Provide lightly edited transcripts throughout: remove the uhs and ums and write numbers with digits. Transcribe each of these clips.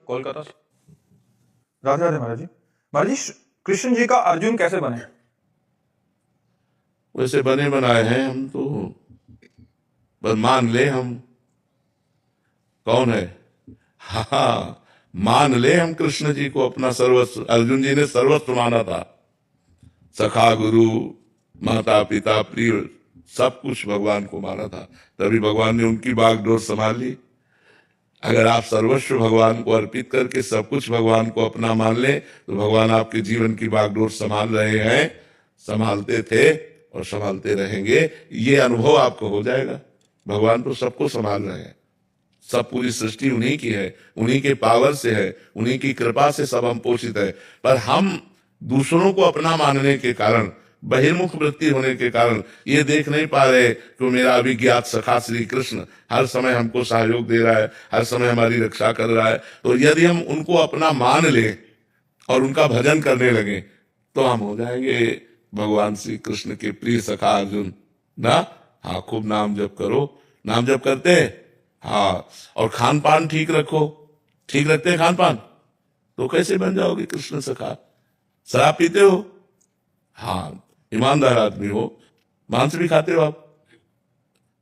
कोलकाता से। राधे राधे महाराज जी। महाराज जी, कृष्ण जी का अर्जुन कैसे बने? वैसे बने बनाए हैं हम तो, बस मान ले हम कौन है। हाँ, मान ले हम कृष्ण जी को अपना सर्वस्व। अर्जुन जी ने सर्वस्व माना था, सखा गुरु माता पिता प्रिय सब कुछ भगवान को माना था, तभी भगवान ने उनकी बागडोर संभाल ली। अगर आप सर्वस्व भगवान को अर्पित करके सब कुछ भगवान को अपना मान ले तो भगवान आपके जीवन की बागडोर संभाल रहे हैं, संभालते थे और संभालते रहेंगे। ये अनुभव आपको हो जाएगा। भगवान तो सबको संभाल रहे हैं, सब पूरी सृष्टि उन्हीं की है, उन्हीं के पावर से है, उन्हीं की कृपा से सब हम पोषित है। पर हम दूसरों को अपना मानने के कारण, बहिर्मुख वृत्ति होने के कारण ये देख नहीं पा रहे कि मेरा अभिज्ञात सखा श्री कृष्ण हर समय हमको सहयोग दे रहा है, हर समय हमारी रक्षा कर रहा है। तो यदि हम उनको अपना मान लें और उनका भजन करने लगे तो हम हो जाएंगे भगवान श्री कृष्ण के प्रिय सखा अर्जुन ना। हाँ, खूब नाम जप करो। नाम जप करते हैं, हाँ, और खान पान ठीक रखो। ठीक रखते हैं खान पान तो कैसे बन जाओगे कृष्ण सखा? शराब पीते हो? हाँ, ईमानदार आदमी हो। मांस भी खाते हो आप?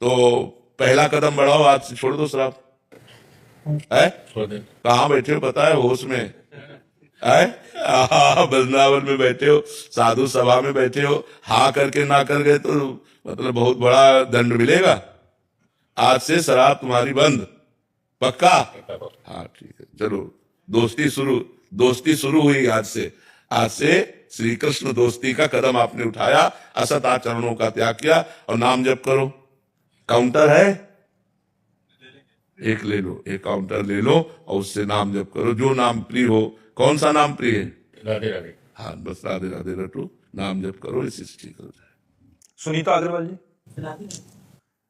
तो पहला कदम बढ़ाओ, आज से छोड़ दो शराब। है कहाँ बैठे हो पता है? होश में है? वृंदावन में बैठे हो, साधु सभा में बैठे हो। हाँ करके ना कर गए तो मतलब बहुत बड़ा दंड मिलेगा। आज से शराब तुम्हारी बंद, पक्का? हाँ ठीक है, चलो दोस्ती शुरू हुई आज से। आज से श्री कृष्ण दोस्ती का कदम आपने उठाया, असत आचरणों का त्याग किया और नाम जप करो। काउंटर है, एक ले लो, एक काउंटर ले लो और उससे नाम जप करो, जो नाम प्रिय हो। कौन सा नाम प्रिय है? राधे राधे। हाँ, बस राधे राधे रटो, नाम जप करो, इससे ठीक हो जाए। सुनीता अग्रवाल जी। राधे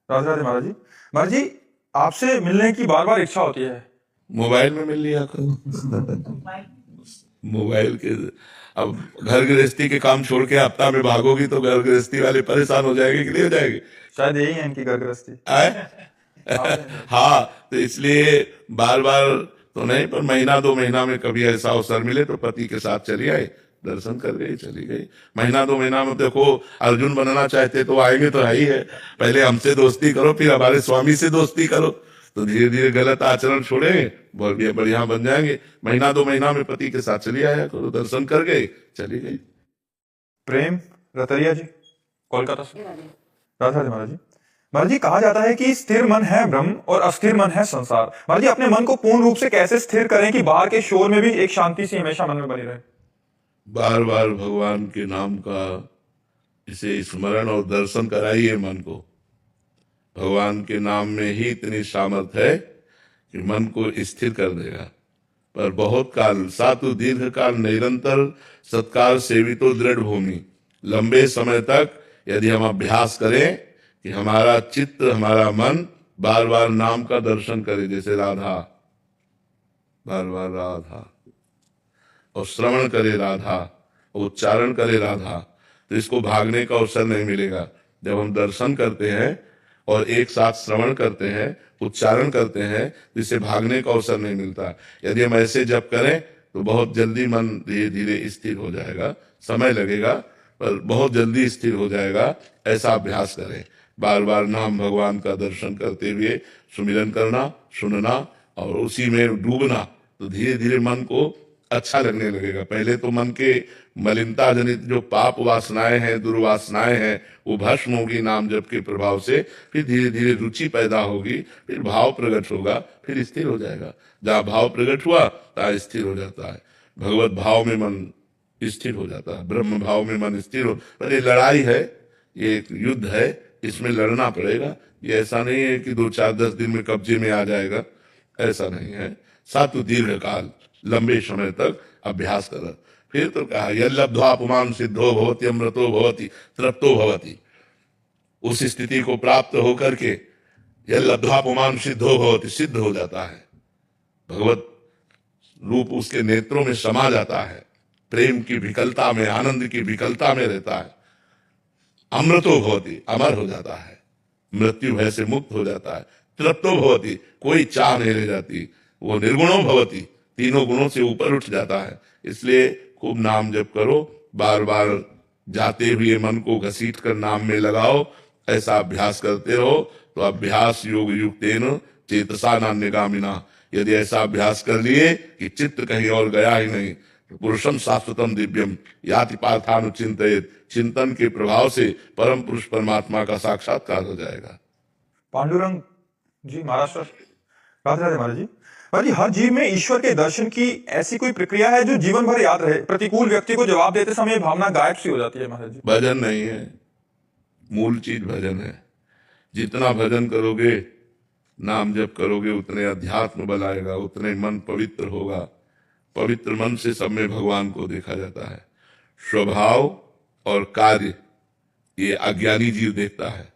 राधे महाराज जी। महाराज जी, आपसे मिलने की बार बार इच्छा होती है। मोबाइल में मिल लिया करो। मोबाइल के अब घर गृहस्थी के काम छोड़ के हफ्ता में भागोगी तो घर गृहस्थी वाले परेशान हो जाएंगे कि नहीं हो जाएंगे? शायद यही है इनकी घर गृहस्थी। हाँ, तो इसलिए बार बार तो नहीं, पर महीना 2 महीना में कभी ऐसा अवसर मिले तो पति के साथ चली आए, दर्शन कर गई, चली गई। महीना 2 महीना में देखो, अर्जुन बनना चाहते तो आएंगे तो है ही है। पहले हमसे दोस्ती करो, फिर हमारे स्वामी से दोस्ती करो, तो धीरे धीरे गलत आचरण छोड़ेंगे, बढ़िया बन जाएंगे। महीना 2 महीना में पति के साथ चली आया करो, दर्शन कर गए, चली गई। प्रेम रतरिया जी, कोलकाता से। राधे राधे महाराज जी। महाराज जी, कहा जाता है कि स्थिर मन है ब्रह्म और अस्थिर मन है संसार। महाराज जी, अपने मन को पूर्ण रूप से कैसे स्थिर करें कि बाहर के शोर में भी एक शांति सी हमेशा मन में बनी रहे? बार बार भगवान के नाम का इसे स्मरण और दर्शन कराइए मन को। भगवान के नाम में ही इतनी सामर्थ है कि मन को स्थिर कर देगा। पर बहुत काल सातु दीर्घ काल निरंतर सत्कार सेवितो दृढ़ भूमि, लंबे समय तक यदि हम अभ्यास करें कि हमारा चित्त, हमारा मन बार बार नाम का दर्शन करे, जैसे राधा, बार बार राधा, और श्रवण करे राधा, उच्चारण करे राधा, तो इसको भागने का अवसर नहीं मिलेगा। जब हम दर्शन करते हैं और एक साथ श्रवण करते हैं, उच्चारण करते हैं, तो इससे भागने का अवसर नहीं मिलता। यदि हम ऐसे जप करें तो बहुत जल्दी मन धीरे धीरे स्थिर हो जाएगा। समय लगेगा पर बहुत जल्दी स्थिर हो जाएगा। ऐसा अभ्यास करें, बार बार नाम भगवान का दर्शन करते हुए सुमिरन करना, सुनना और उसी में डूबना, तो धीरे धीरे मन को अच्छा लगने लगेगा। पहले तो मन के मलिनता जनित जो पाप वासनाएं हैं, दुर्वासनाएं हैं, वो भस्म होगी नाम जप के प्रभाव से। फिर धीरे धीरे रुचि पैदा होगी, फिर भाव प्रकट होगा, फिर स्थिर हो जाएगा। जहाँ भाव प्रकट हुआ तहाँ स्थिर हो जाता है। भगवत भाव में मन स्थिर हो जाता है, ब्रह्म भाव में मन स्थिर हो। पर ये लड़ाई है, ये एक युद्ध है, इसमें लड़ना पड़ेगा। ये ऐसा नहीं है कि 2-4-10 दिन में कब्जे में आ जाएगा, ऐसा नहीं है। सातु दीर्घ काल, लंबे समय तक अभ्यास कर। फिर तो कहा यल्लब्ध्वा पुमान् सिद्धो भवति अमृतो भवति तृप्तो भवति। उस स्थिति को प्राप्त होकर के यल्लब्ध्वा पुमान् सिद्धो भवति, सिद्ध हो जाता है। भगवत रूप उसके नेत्रों में समा जाता है, प्रेम की विकलता में, आनंद की विकलता में रहता है। अमृतो भवति, अमर हो जाता है, मृत्यु भय से मुक्त हो जाता है। तृप्तो भवति, कोई चाह नहीं रह जाती। वो निर्गुणो भवति, तीनों गुणों से ऊपर उठ जाता है। इसलिए खूब नाम जप करो, बार बार जाते हुए मन को घसीट कर नाम में लगाओ, ऐसा अभ्यास करते रहो। तो अभ्यास योग युक्तेन चेतसा नान्यगामिना, यदि ऐसा अभ्यास कर लिए कि चित्त कहीं और गया ही नहीं, तो पुरुषम शाश्वतम दिव्यम याति पार्थानुचिंतयेत, चिंतन के प्रभाव से परम पुरुष परमात्मा का साक्षात्कार हो जाएगा। पांडुरंग जी, महाराष्ट्र। राधे राधे महाराज जी। महाराज जी, हर जीव में ईश्वर के दर्शन की ऐसी कोई प्रक्रिया है जो जीवन भर याद रहे? प्रतिकूल व्यक्ति को जवाब देते समय भावना गायब सी हो जाती है महाराज जी। भजन नहीं है, मूल चीज भजन है। जितना भजन करोगे, नाम जप करोगे, उतने अध्यात्म बल आएगा, उतने मन पवित्र होगा। पवित्र मन से सब में भगवान को देखा जाता है। स्वभाव और कार्य ये अज्ञानी जीव देखता है,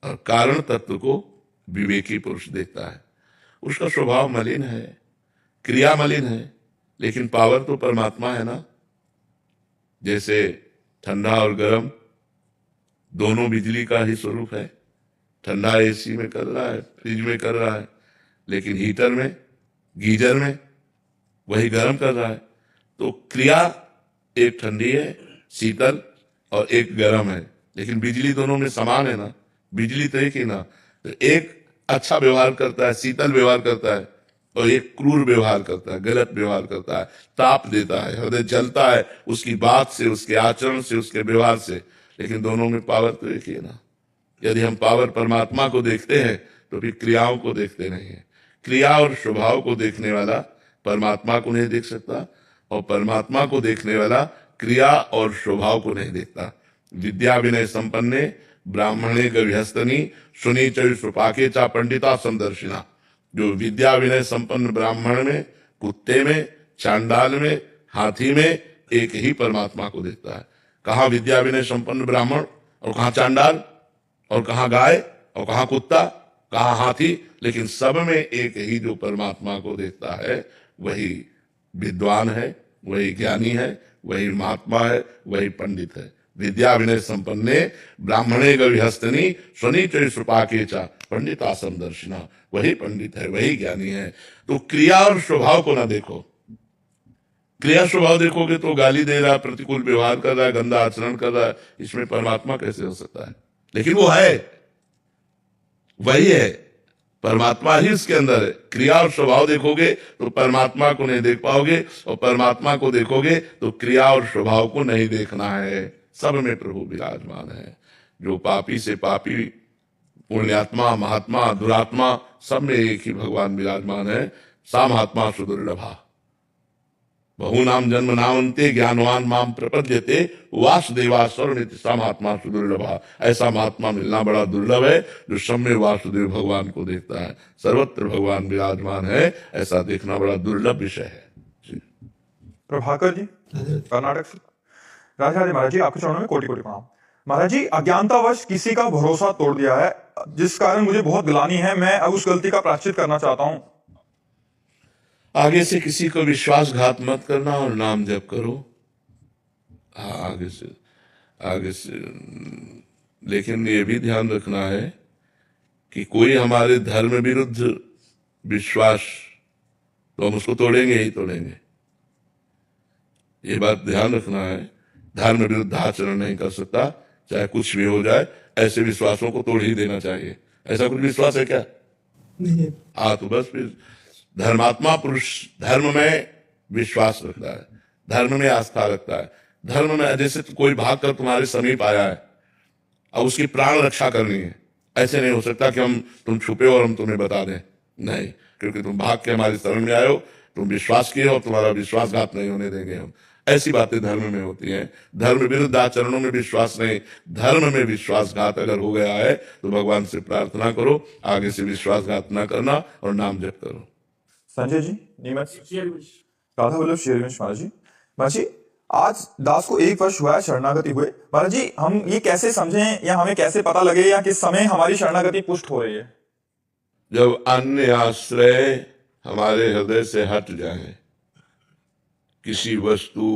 और कारण तत्व को विवेकी पुरुष देखता है। उसका स्वभाव मलिन है, क्रिया मलिन है, लेकिन पावर तो परमात्मा है ना। जैसे ठंडा और गर्म दोनों बिजली का ही स्वरूप है। ठंडा एसी में कर रहा है, फ्रिज में कर रहा है, लेकिन हीटर में, गीजर में वही गर्म कर रहा है। तो क्रिया एक ठंडी है, शीतल, और एक गर्म है, लेकिन बिजली दोनों में समान है ना। बिजली तो एक ही ना। तो एक अच्छा व्यवहार करता है, शीतल व्यवहार करता है, और एक क्रूर व्यवहार करता है, गलत व्यवहार करता है, ताप देता है, हृदय जलता है उसकी बात से, उसके आचरण से, उसके व्यवहार से। लेकिन दोनों में पावर तो एक ही है ना। यदि हम पावर परमात्मा को देखते हैं तो फिर क्रियाओं को देखते नहीं है। क्रिया और स्वभाव को देखने वाला परमात्मा को नहीं देख सकता, और परमात्मा को देखने वाला क्रिया और स्वभाव को नहीं देखता। विद्या विनय संपन्ने ब्राह्मणे गविहस्तनी सुनी चुपाके चा पंडिता संदर्शिना। जो विद्या विनय संपन्न ब्राह्मण में, कुत्ते में, चांडाल में, हाथी में एक ही परमात्मा को देखता है। कहाँ विद्या विनय संपन्न ब्राह्मण, और कहाँ चांडाल, और कहाँ गाय, और कहाँ कुत्ता, कहाँ हाथी, लेकिन सब में एक ही जो परमात्मा को देखता है वही विद्वान है, वही ज्ञानी है, वही महात्मा है, वही पंडित है। विद्या विनय संपन्ने ब्राह्मणे गविहस्तनी स्वनीचय सुपाके चा पंडिता समदर्शिना, वही पंडित है, वही ज्ञानी है। तो क्रिया और स्वभाव को ना देखो। क्रिया स्वभाव देखोगे तो गाली दे रहा है, प्रतिकूल व्यवहार कर रहा है, गंदा आचरण कर रहा है, इसमें परमात्मा कैसे हो सकता है? लेकिन वो है, वही है, परमात्मा ही इसके अंदर है। क्रिया और स्वभाव देखोगे तो परमात्मा को नहीं देख पाओगे, और परमात्मा को देखोगे तो क्रिया और स्वभाव को नहीं देखना है। सब में प्रभु विराजमान है। जो पापी से पापी, पुण्यात्मा, महात्मा, दुरात्मा, सब में एक ही भगवान विराजमान है। सा महात्मा सुदुर्लभा बहु नाम जन्म नामंते ज्ञानवान माम प्रपद्यते वासुदेवा सर्वमिति सा महात्मा सुदुर्लभा। ऐसा महात्मा मिलना बड़ा दुर्लभ है जो सब में वासुदेव भगवान को देखता है। सर्वत्र भगवान विराजमान है, ऐसा देखना बड़ा दुर्लभ विषय है। प्रभाकर जी, कर्नाटक से। राधे राधे महाराज जी, आपके चरणों में कोटि कोटि प्रणाम। महाराज जी, अज्ञानतावश किसी का भरोसा तोड़ दिया है, जिस कारण मुझे बहुत ग्लानि है। मैं अब उस गलती का प्रायश्चित करना चाहता हूँ। आगे से किसी को विश्वासघात मत करना और नाम जप करो। आगे से लेकिन ये भी ध्यान रखना है कि कोई हमारे धर्म विरुद्ध विश्वास, तो हम उसको तोड़ेंगे ही तोड़ेंगे। ये बात ध्यान रखना है। धर्म विरुद्ध आचरण नहीं कर सकता, चाहे कुछ भी हो जाए। ऐसे विश्वासों को तोड़ ही देना चाहिए। ऐसा कुछ विश्वास है क्या? नहीं। तो बस फिर धर्मात्मा पुरुष धर्म में विश्वास रखता है, धर्म में आस्था रखता है। धर्म में जैसे कोई भाग कर तुम्हारे समीप आया है, अब उसकी प्राण रक्षा करनी है। ऐसे नहीं हो सकता कि तुम छुपे और हम तुम्हें बता दें, नहीं, क्योंकि तुम भाग के हमारे शरण में आए हो, तुम विश्वास किए हो, तुम्हारा विश्वासघात नहीं होने देंगे हम। ऐसी बातें धर्म में होती हैं। धर्म विरुद्ध आचरणों में विश्वास नहीं, धर्म में विश्वासघात अगर हो गया है तो भगवान से प्रार्थना करो आगे से विश्वासघात न करना और नाम जप करो। संजय जी, नीमच। राधा वल्लभ शेरवंश महाराज जी। महाराज जी, आज दास को 1 वर्ष हुआ है शरणागति हुए। महाराज जी, हम ये कैसे समझें या हमें कैसे पता लगे या किस समय हमारी शरणागति पुष्ट हो रही है? जब अन्य आश्रय हमारे हृदय से हट जाए, किसी वस्तु,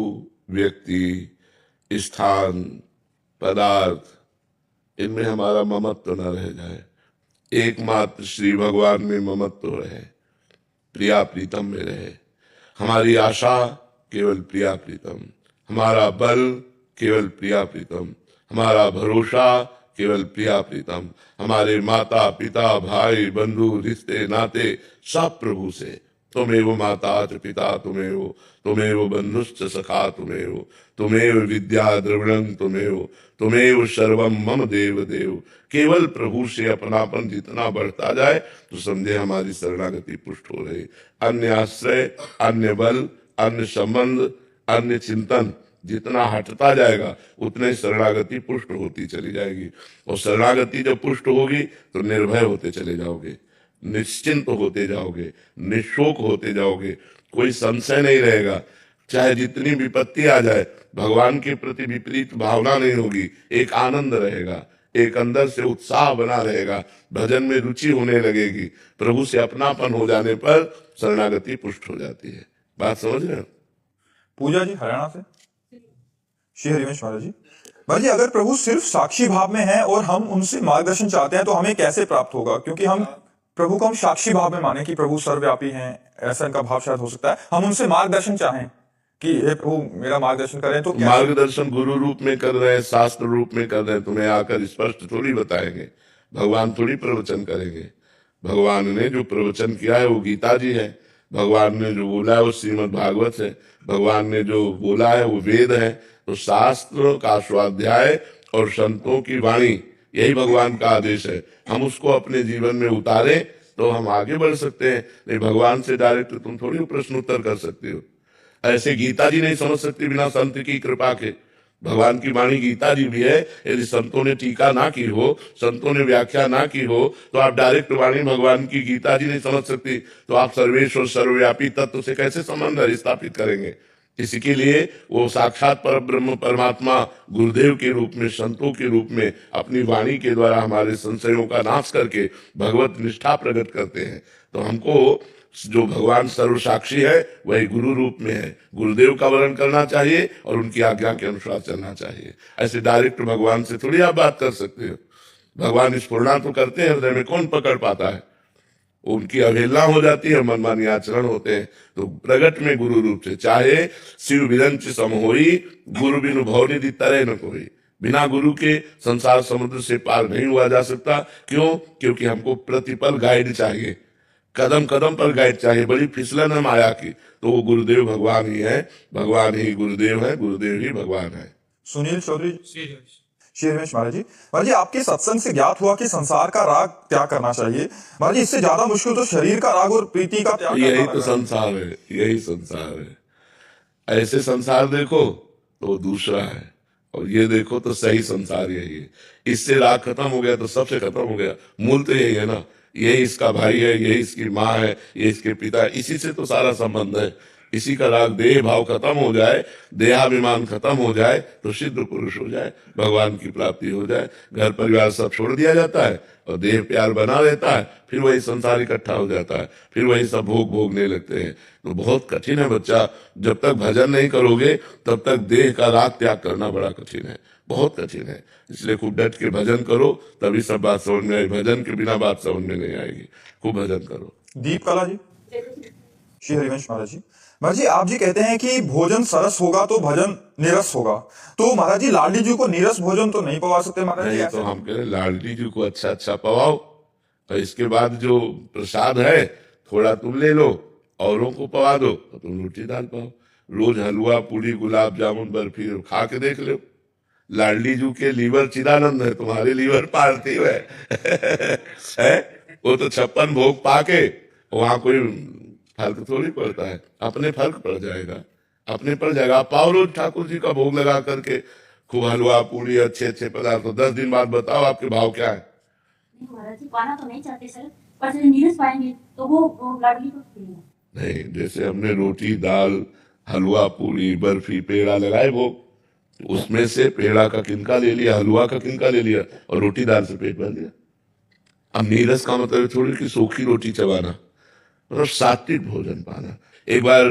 व्यक्ति, स्थान, पदार्थ, इनमें हमारा ममत्व न रह जाए, एकमात्र श्री भगवान में ममत्व रहे, प्रिया प्रीतम में रहे। हमारी आशा केवल प्रिया प्रीतम, हमारा बल केवल प्रिया प्रीतम, हमारा भरोसा केवल प्रिया प्रीतम, हमारे माता पिता भाई बंधु रिश्ते नाते सब प्रभु से। तुमेव माता च पिता तुमेव, तुमेव बंधुश्च सखा तुमेव, तुमेव विद्या द्रविणं तुमेव, तुमेव सर्वम मम देव देव। केवल प्रभु से अपनापन जितना बढ़ता जाए तो समझे हमारी शरणागति पुष्ट हो रही। अन्य आश्रय, अन्य बल, अन्य संबंध, अन्य चिंतन जितना हटता जाएगा उतने शरणागति पुष्ट होती चली जाएगी। और शरणागति जब पुष्ट होगी तो निर्भय होते चले जाओगे, निश्चिंत होते जाओगे, निशोक होते जाओगे, कोई संशय नहीं रहेगा। चाहे जितनी विपत्ति आ जाए भगवान के प्रति विपरीत भावना नहीं होगी, एक आनंद रहेगा, एक अंदर से उत्साह बना रहेगा, भजन में रुचि होने लगेगी। प्रभु से अपनापन हो जाने पर शरणागति पुष्ट हो जाती है। बात समझ रहे हो? पूजा जी हरियाणा से। श्री हरिवंश महाराज जी, महाराज जी अगर प्रभु सिर्फ साक्षी भाव में है और हम उनसे मार्गदर्शन चाहते हैं तो हमें कैसे प्राप्त होगा? क्योंकि हम प्रभु को हम साक्षी भाव में माने कि प्रभु सर्वव्यापी हैं, ऐसा इनका भाव शायद हो सकता है। हम उनसे मार्गदर्शन चाहें कि हे प्रभु मेरा मार्गदर्शन करें, तो कैसे? मार्गदर्शन गुरु रूप में कर रहे हैं, शास्त्र रूप में कर रहे हैं, तुम्हें आकर स्पष्ट थोड़ी बताएंगे। भगवान थोड़ी प्रवचन करेंगे। भगवान ने जो प्रवचन किया है वो गीता जी है, भगवान ने जो बोला है वो श्रीमद् भागवत है, भगवान ने जो बोला है वो वेद है। तो शास्त्र का स्वाध्याय और संतों की वाणी यही भगवान का आदेश है। हम उसको अपने जीवन में उतारें तो हम आगे बढ़ सकते हैं। नहीं भगवान से डायरेक्ट तुम थोड़ी प्रश्न उत्तर कर सकते हो। ऐसे गीता जी नहीं समझ सकती बिना संत की कृपा के। भगवान की वाणी गीता जी भी है, यदि संतों ने टीका ना की हो, संतों ने व्याख्या ना की हो तो आप डायरेक्ट वाणी भगवान की गीता जी नहीं समझ सकती, तो आप सर्वेश्वर सर्वव्यापी तत्व से कैसे संबंध स्थापित करेंगे? इसी के लिए वो साक्षात पर ब्रह्म परमात्मा गुरुदेव के रूप में, संतों के रूप में अपनी वाणी के द्वारा हमारे संशयों का नाश करके भगवत निष्ठा प्रकट करते हैं। तो हमको जो भगवान सर्वसाक्षी है वही गुरु रूप में है, गुरुदेव का वर्ण करना चाहिए और उनकी आज्ञा के अनुसार चलना चाहिए। ऐसे डायरेक्ट भगवान से थोड़ी आप बात कर सकते हो। भगवान स्फुरना तो करते हैं, हृदय में कौन पकड़ पाता है? उनकी अवहेलना हो जाती है, मनमानी आचरण होते हैं। तो प्रगट में गुरु रूप से, चाहे शिव विरंच सम होई, गुरु बिनु भव निधि तरह न कोई। बिना गुरु के संसार समुद्र से पार नहीं हुआ जा सकता। क्यों? क्योंकि हमको प्रतिपल गाइड चाहिए, कदम कदम पर गाइड चाहिए। बड़ी फिसलन है माया की, तो वो गुरुदेव भगवान ही है, भगवान ही गुरुदेव है, गुरुदेव ही भगवान है। सुनील चौधरी, श्री हरिवंश महाराज जी, महाराज जी आपके सत्संग से ज्ञात हुआ कि संसार का राग त्याग करना चाहिए। महाराज जी इससे ज्यादा मुश्किल तो शरीर का राग और प्रीति का त्याग करना यही तो लगा। संसार है, यही संसार है। ऐसे संसार देखो तो दूसरा है, और ये देखो तो सही संसार यही है। इससे राग खत्म हो गया तो सबसे खत्म हो गया। मूल तो यही है ना, यही इसका भाई है, यही इसकी माँ है, ये इसके पिता है, इसी से तो सारा संबंध है। इसी का राग देह भाव खत्म हो जाए, देहाभिमान खत्म हो जाए तो सिद्ध पुरुष हो जाए, भगवान की प्राप्ति हो जाए। घर परिवार सब छोड़ दिया जाता है और देह प्यार बना रहता है, फिर वही संसार इकट्ठा हो जाता है, फिर वही सब भोग भोगने लगते हैं। तो बहुत कठिन है बच्चा, जब तक भजन नहीं करोगे तब तक देह का राग त्याग करना बड़ा कठिन है, बहुत कठिन है। इसलिए खूब डट के भजन करो, तभी सब बात समझ में आएगी। भजन के बिना बात समझ में नहीं आएगी। खूब भजन करो। दीप कला जी, श्री हरिवंश महाराज जी, महाराज जी आप जी कहते हैं कि भोजन सरस होगा तो भजन निरस होगा, तो महाराज जी लाडली जी को निरस भोजन तो नहीं पवा सकते महाराज जी? नहीं तो हम कह रहे लाडली जी को अच्छा अच्छा पवाओ, और इसके बाद जो प्रसाद है थोड़ा तुम ले लो, औरों को पवा दो, तो तुम रोटी दाल पाओ। रोज हलवा पूरी गुलाब जामुन बर्फी खा के देख लो। लाडली जी के लीवर चिदानंद है, तुम्हारे लीवर पार्थिव है? वो तो 56 भोग पाके वहां कोई फर्क थोड़ी पड़ता है, अपने फर्क पड़ जाएगा, अपने पड़ जाएगा। आप पाओ रोज ठाकुर जी का भोग लगा करके, खूब हलवा पूरी अच्छे अच्छे पदार्थ। तो 10 दिन बाद बताओ आपके भाव क्या है? महाराज जी पाना तो नहीं चाहते सर, पर जब नीरस पाएंगे तो वो लाडली को पिएंगे। नहीं, जैसे हमने रोटी दाल हलवा पूरी बर्फी पेड़ा लगाए भोग, उसमें से पेड़ा का किनका ले लिया, हलवा का किनका ले लिया, और रोटी दाल से पेट भर लिया। अब नीरस का मतलब थोड़ी कि सूखी रोटी चबाना, मतलब सात्विक भोजन पाना। एक बार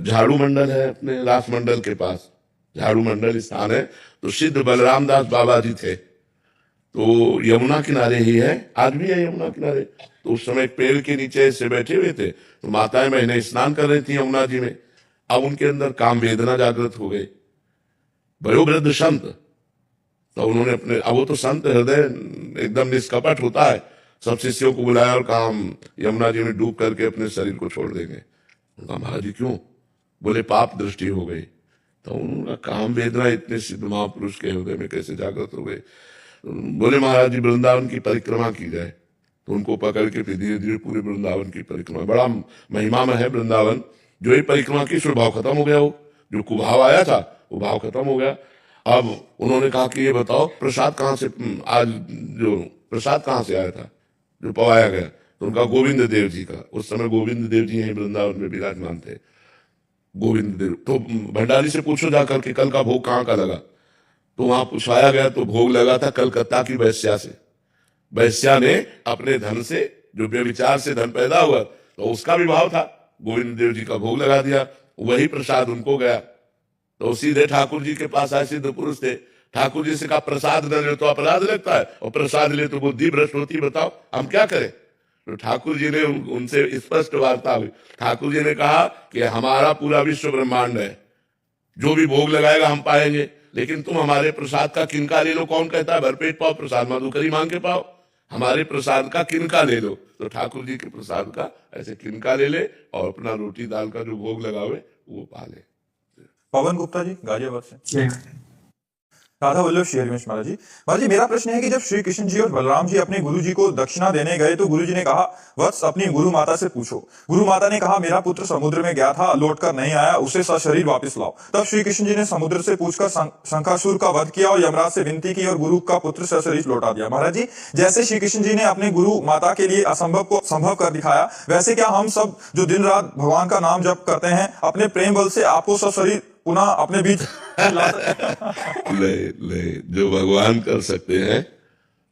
झाड़ू मंडल है अपने रास मंडल के पास, झाड़ू मंडल स्थान है, तो सिद्ध बलराम दास बाबा जी थे। तो यमुना किनारे ही है, आज भी है यमुना किनारे, तो उस समय एक पेड़ के नीचे ऐसे बैठे हुए थे, तो माताएं बहनें स्नान कर रही थी यमुना जी में। अब उनके अंदर काम वेदना जागृत हो गई। वयोवृद्ध संत, तो उन्होंने अपने, अब वो तो संत हृदय एकदम निष्कपट होता है, सब शिष्यों को बुलाया और कहा हम यमुना जी में डूब करके अपने शरीर को छोड़ देंगे। कहा महाराज जी क्यों? बोले पाप दृष्टि हो गई। तो उन्होंने काम वेदना इतने सिद्ध महापुरुष के हृदय में कैसे जागृत हो गई? बोले महाराज जी वृंदावन की परिक्रमा की जाए। तो उनको पकड़ के फिर धीरे धीरे पूरे वृंदावन की परिक्रमा, बड़ा महिमा में है वृंदावन। जो ही परिक्रमा की उसमें भाव खत्म हो गया, वो जो कुभाव आया था वो भाव खत्म हो गया। अब उन्होंने कहा कि ये बताओ प्रसाद कहाँ से, आज जो प्रसाद कहाँ से आया था जो पवाया गया? तो उनका गोविंद देव जी का। उस समय गोविंद देव जी यहीं वृंदावन में विराजमान थे, गोविंद देव। तो भंडारी से पूछो जाकर के कल का भोग कहाँ का लगा? तो वहां पूछवाया गया तो भोग लगा था कलकत्ता की वैश्या से। वैश्या ने अपने धन से, जो व्यभिचार से धन पैदा हुआ, तो उसका भी भाव था, गोविंद देव जी का भोग लगा दिया, वही प्रसाद उनको गया। तो सीधे ठाकुर जी के पास आए, सिद्ध पुरुष थे। ठाकुर जी से कहा प्रसाद न ले तो अपराध लगता है, और प्रसाद ले तो बुद्धि भ्रष्ट होती, बताओ हम क्या करें? तो ठाकुर जी ने उनसे स्पष्ट वार्ता हुई। ठाकुर जी ने कहा कि हमारा पूरा विश्व ब्रह्मांड है, जो भी भोग लगाएगा हम पाएंगे, लेकिन तुम हमारे प्रसाद का किनका ले लो। कौन कहता है भरपेट पाओ प्रसाद मधुकरी मांग के पाओ? हमारे प्रसाद का किनका ले लो। तो ठाकुर जी के प्रसाद का ऐसे किनका ले ले, और अपना रोटी दाल का जो भोग लगावे वो पा ले। पवन गुप्ता जी गाजियाबाद से। राधा वल्लभ श्री हरिवंश महाराज जी। महाराज जी मेरा प्रश्न है कि जब श्री कृष्ण जी और बलराम जी अपने गुरु जी को दक्षिणा देने गए तो गुरु जी ने कहा वत्स अपनी गुरु माता से पूछो। गुरु माता ने कहा मेरा पुत्र समुद्र में गया था, लौटकर नहीं आया, उसे सशरीर वापस लाओ। तब श्री कृष्ण जी ने समुद्र से पूछकर शंखासुर का वध किया और यमराज से विनती की और गुरु का पुत्र सशरीर लौटा दिया। महाराज जी जैसे श्री कृष्ण जी ने अपने गुरु माता के लिए असंभव को संभव कर दिखाया, वैसे क्या हम सब जो दिन रात भगवान का नाम जप करते हैं अपने प्रेम बल से आपको सशरीर पुनः अपने बीच ले जो भगवान कर सकते हैं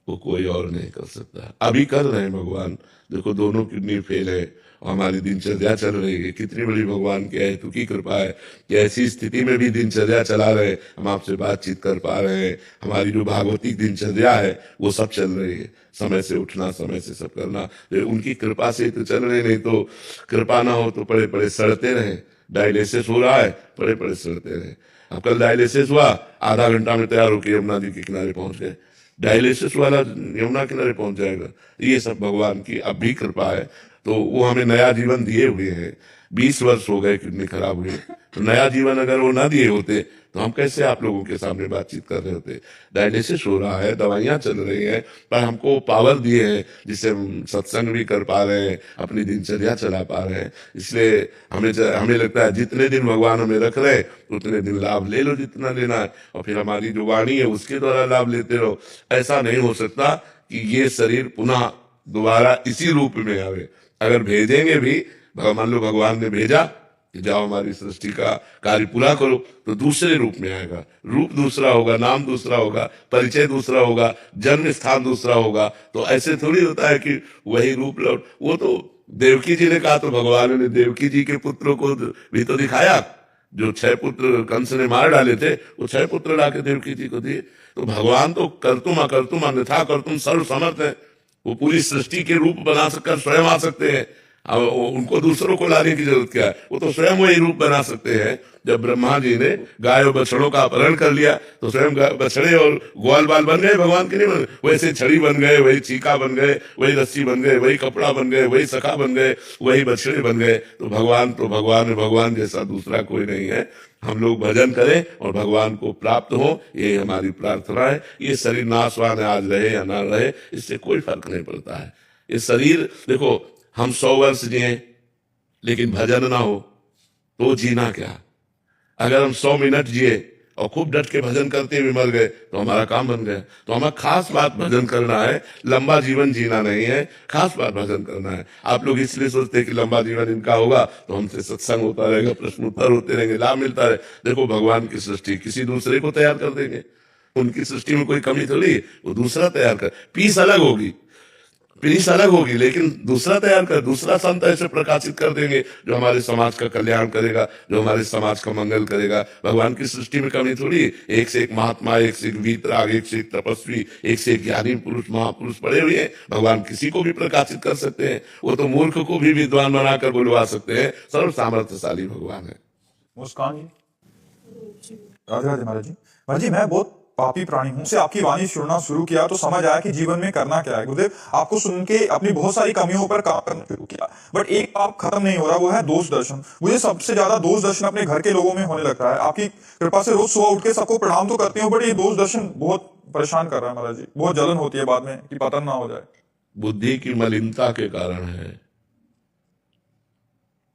वो कोई और नहीं कर सकता। अभी कर रहे हैं भगवान, देखो दोनों किडनी फेल है और हमारी दिनचर्या चल रही है। कितनी बड़ी भगवान की हेतु की कृपा है कि ऐसी स्थिति में भी दिनचर्या चला रहे, हम आपसे बातचीत कर पा रहे हैं। हमारी जो भागवतिक दिनचर्या है वो सब चल रही है, समय से उठना, समय से सब करना, तो उनकी कृपा से तो चल रहे। नहीं तो कृपा ना हो तो पड़े पड़े सड़ते रहे। डायलिसिस हो रहा है, पड़े पड़े सड़ते रहे। अब कल डायलिसिस हुआ, आधा घंटा में तैयार होकर यमुना जी के किनारे पहुंच गए। डायलिसिस वाला यमुना किनारे पहुंच जाएगा। ये सब भगवान की अब भी कृपा है। तो वो हमें नया जीवन दिए हुए हैं। 20 वर्ष हो गए किडनी खराब हुए, तो नया जीवन अगर वो ना दिए होते तो हम कैसे आप लोगों के सामने बातचीत कर रहे होते। डायलिसिस हो रहा है, दवाइयां चल रही हैं, पर हमको पावर दिए हैं जिससे हम सत्संग भी कर पा रहे हैं, अपनी दिनचर्या चला पा रहे हैं। इसलिए हमें लगता है जितने दिन भगवान हमें रख रहे उतने दिन लाभ ले लो जितना लेना है, और फिर हमारी जो वाणी है उसके द्वारा लाभ लेते रहो। ऐसा नहीं हो सकता कि ये शरीर पुनः दोबारा इसी रूप में आवे। अगर भेजेंगे भी, मान लो भगवान ने भेजा कि जाओ हमारी सृष्टि का कार्य पूरा करो, तो दूसरे रूप में आएगा। रूप दूसरा होगा, नाम दूसरा होगा, परिचय दूसरा होगा, जन्म स्थान दूसरा होगा। तो ऐसे थोड़ी होता है कि वही रूप लौट। वो तो देवकी जी ने कहा, तो भगवान ने देवकी जी के पुत्रों को भी तो दिखाया। जो 6 पुत्र कंस ने मार डाले थे, वो 6 पुत्र लाके देवकी जी को दिए। तो भगवान तो कर्तुम अकर्तुम अन्यथा कर्तुम सर्व समर्थ है। वो पूरी सृष्टि के रूप बना सककर स्वयं आ सकते हैं। अब उनको दूसरों को लाने की जरूरत क्या है, वो तो स्वयं वही रूप बना सकते हैं। जब ब्रह्मा जी ने गाय और बछड़ों का अपहरण कर लिया तो स्वयं बछड़े और ग्वाल बाल बन गए, भगवान के नहीं बन। वैसे छड़ी बन गए, वही चीका बन गए, वही रस्सी बन गए, वही कपड़ा बन गए, वही सखा बन गए, वही बछड़े बन गए। तो भगवान है, भगवान जैसा दूसरा कोई नहीं है। हम लोग भजन करें और भगवान को प्राप्त हो, ये हमारी प्रार्थना है। ये शरीर नाशवान है, आज रहे या ना रहे इससे कोई फर्क नहीं पड़ता है। ये शरीर देखो, हम 100 वर्ष जिए लेकिन भजन ना हो तो जीना क्या। अगर हम 100 मिनट जिए और खूब डट के भजन करते हुए मर गए तो हमारा काम बन गया। तो हमें खास बात भजन करना है, लंबा जीवन जीना नहीं है, खास बात भजन करना है। आप लोग इसलिए सोचते हैं कि लंबा जीवन इनका होगा तो हमसे सत्संग होता रहेगा, प्रश्न उत्तर होते रहेंगे, लाभ मिलता रहे। देखो भगवान की सृष्टि किसी दूसरे को तैयार कर देंगे, उनकी सृष्टि में कोई कमी थोड़ी, वो दूसरा तैयार कर, पीस अलग होगी। पीढ़ी अलग होगी, लेकिन दूसरा तैयार कर, दूसरा संत ऐसे प्रकाशित कर देंगे जो हमारे समाज का कल्याण करेगा, जो हमारे समाज का मंगल करेगा। भगवान की सृष्टि में कमी थोड़ी है। एक से एक महात्मा, एक से एक वीतराग, एक से एक तपस्वी, एक से एक ज्ञानी पुरुष, महापुरुष पड़े हुए हैं। भगवान किसी को भी प्रकाशित कर सकते हैं। वो तो मूर्ख को भी विद्वान बनाकर बुलवा सकते हैं। सर्व सामर्थ्यशाली भगवान है। मुस्कान जी। राधे राधे महाराज जी। महाराज जी, मैं बहुत पापी प्राणी हूं। से आपकी वाणी सुनना शुरू किया तो समझ आया कि जीवन में करना क्या है। गुरुदेव, आपको सुन के अपनी बहुत सारी कमियों पर काम करना शुरू किया, बट एक पाप खत्म नहीं हो रहा, वो है दोष दर्शन। मुझे सबसे ज्यादा दोष दर्शन अपने घर के लोगों में होने लगता है। आपकी कृपा से रोज सुबह उठ के सबको प्रणाम तो करती हूँ, बट ये दोष दर्शन बहुत परेशान कर रहा है महाराज जी। बहुत जलन होती है बाद में कि पतन ना हो जाए। बुद्धि की मलिनता के कारण है।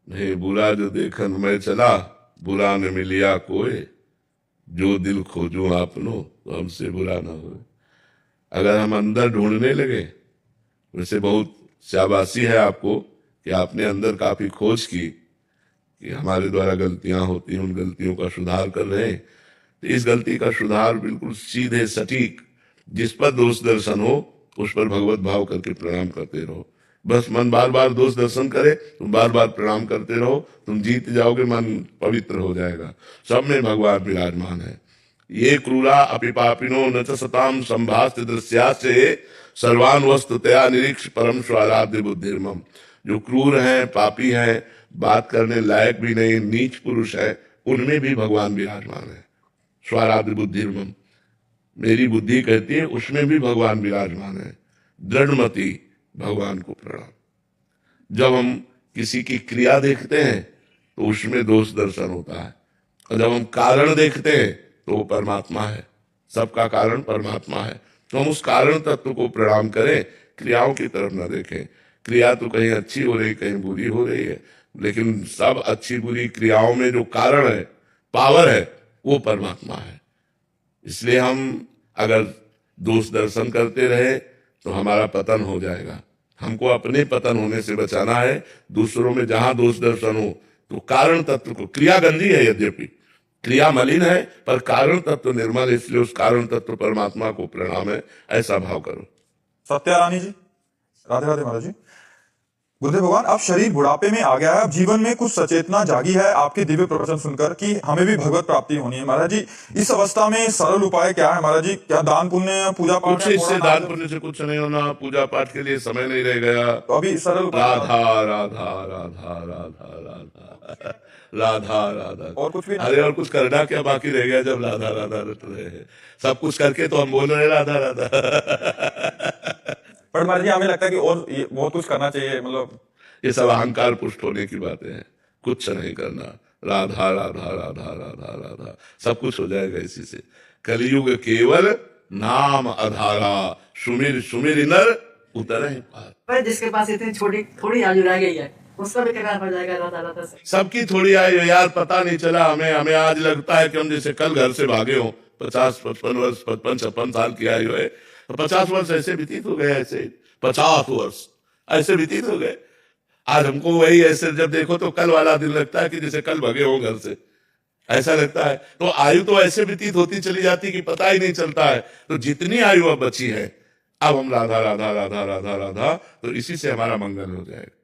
नहीं बुरा जो देखन मैं चला, बुरा न मिलिया कोई, जो दिल खोजूं आपनो तो हमसे बुरा ना हो। अगर हम अंदर ढूंढने लगे, वैसे बहुत शाबाशी है आपको कि आपने अंदर काफी खोज की कि हमारे द्वारा गलतियां होती हैं, उन गलतियों का सुधार कर रहे हैं। तो इस गलती का सुधार बिल्कुल सीधे सटीक, जिस पर दोष दर्शन हो उस पर भगवत भाव करके प्रणाम करते रहो। बस मन बार बार दोष दर्शन करे, तुम बार बार प्रणाम करते रहो, तुम जीत जाओगे, मन पवित्र हो जाएगा। सब में भगवान विराजमान है। ये क्रूरा अपि पापिनो न च सताम संभाष्य दृश्यासे सर्वान वस्तुतया निरीक्ष परम स्वाराध्य बुद्धिर्मम। जो क्रूर हैं, पापी हैं, बात करने लायक भी नहीं, नीच पुरुष है, उनमें भी भगवान विराजमान है। स्वाराध्य बुद्धिर्मम, मेरी बुद्धि कहती है उसमें भी भगवान विराजमान है। दृढ़मति भगवान को प्रणाम। जब हम किसी की क्रिया देखते हैं तो उसमें दोष दर्शन होता है, और जब हम कारण देखते हैं तो वो परमात्मा है। सबका कारण परमात्मा है। तो हम उस कारण तत्व को प्रणाम करें, क्रियाओं की तरफ न देखें। क्रिया तो कहीं अच्छी हो रही, कहीं बुरी हो रही है, लेकिन सब अच्छी बुरी क्रियाओं में जो कारण है, पावर है, वो परमात्मा है। इसलिए हम अगर दोष दर्शन करते रहे तो हमारा पतन हो जाएगा। हमको अपने पतन होने से बचाना है। दूसरों में जहां दोष दर्शन हो तो कारण तत्व को, क्रिया गंदी है, यद्यपि क्रिया मलिन है, पर कारण तत्व निर्मल है, इसलिए उस कारण तत्व परमात्मा को प्रणाम है। ऐसा भाव करो। सत्या रानी जी। राधे राधे महाराज जी। गुरुदेव भगवान, अब शरीर बुढ़ापे में आ गया है, अब जीवन में कुछ सचेतना जागी है आपके दिव्य प्रवचन सुनकर कि हमें भी भगवत प्राप्ति होनी है। महाराज जी, इस अवस्था में सरल उपाय क्या है महाराज जी? क्या दान पुण्य, पूजा पाठ? कुछ इससे दान पुण्य से कुछ नहीं होना। पूजा पाठ के लिए समय नहीं रह गया। तो अभी सरल उपाय राधा राधा राधा राधा राधा राधा राधा, और कुछ भी नहीं? अरे और कुछ करना क्या बाकी रह गया जब राधा राधा रट रहे हैं? सब कुछ करके तो हम बोल रहे हैं राधा राधा। पर महाराज जी, हमें लगता है कि और बहुत कुछ करना चाहिए। मतलब ये सब अहंकार पुष्ट होने की बातें हैं। कुछ नहीं करना, राधा राधा राधा राधा राधा, सब कुछ हो जाएगा इसी से। कलयुग केवल नाम आधारा, सुमिर सुमिर नर उतरे पार। पर जिसके पास इतनी छोटी थोड़ी आयु रह गई है, उसका भी करार पड़ जाएगा राधा राधा से। सबकी थोड़ी आयु यार, पता नहीं चला हमें आज लगता है कि हम जैसे कल घर से भागे हो। 50-55 वर्ष, 55-56 साल की आयु है, तो 50 वर्ष ऐसे व्यतीत हो गए, ऐसे 50 वर्ष ऐसे व्यतीत हो गए। आज हमको वही ऐसे जब देखो तो कल वाला दिन लगता है कि जैसे कल भगे हो घर से, ऐसा लगता है। तो आयु तो ऐसे व्यतीत होती चली जाती कि पता ही नहीं चलता है। तो जितनी आयु अब बची है, अब हम राधा राधा राधा राधा राधा, तो इसी से हमारा मंगल हो जाएगा।